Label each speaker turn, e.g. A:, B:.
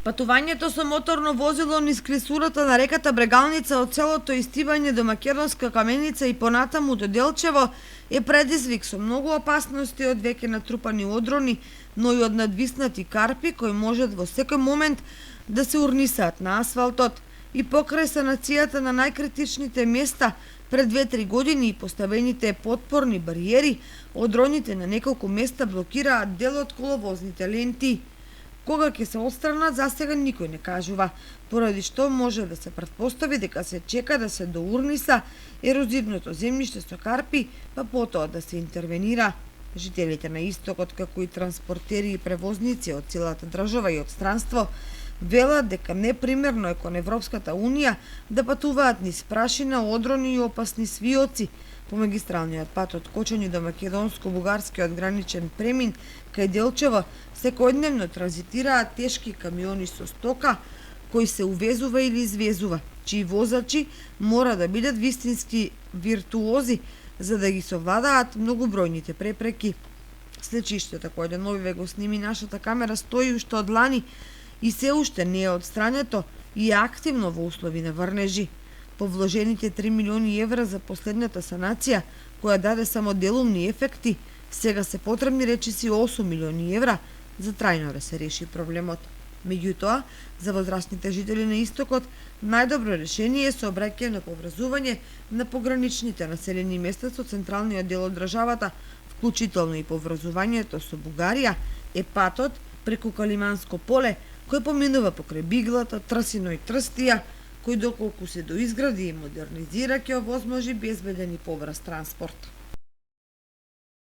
A: Патувањето со моторно возило низ клисурата на реката Брегалница од селото Истибање до Македонска Каменица и понатаму до Делчево е предизвик со многу опасности од веќе натрупани одрони, но и од надвиснати карпи кои можат во секој момент да се урнисаат на асфалтот. И покрај санацијата на најкритичните места пред 2-3 години и поставените потпорни бариери, одроните на неколку места блокираат дел од коловозните ленти. Кога ќе се отстранат, засега никој не кажува, поради што може да се претпостави дека се чека да се доурниса ерозивното земјиште со карпи, па потоа да се интервенира. Жителите на Истокот, како и транспортери и превозници од целата држава и од странство, велат дека непримерно е кон Европската Унија да патуваат низ прашина, одрони и опасни свиоци. По магистралниот пат од Кочани до македонско-бугарскиот граничен премин кај Делчево секојдневно транзитираат тешки камиони со стока кои се увезува или извезува, чии возачи мора да бидат вистински виртуози за да ги совладаат многобројните препреки. Слечиштето кој деновиве го сними нашата камера стои уште од лани и се уште не е отстрането и е активно во услови на врнежи. По вложените 3 милиони евра за последната санација, која даде само делумни ефекти, сега се потребни речиси 8 милиони евра за трајно да се реши проблемот. Меѓутоа, за возрастните жители на Истокот, најдобро решение е сообраќајно поврзување на пограничните населени места со централниот дел од државата, вклучително и поврзувањето со Бугарија, е патот преку Калиманско поле, кој поминува покрај Биглата, Трсино и Трстија, кој доколку се доизгради и модернизира ќе овозможи безбеден и побрз транспорт.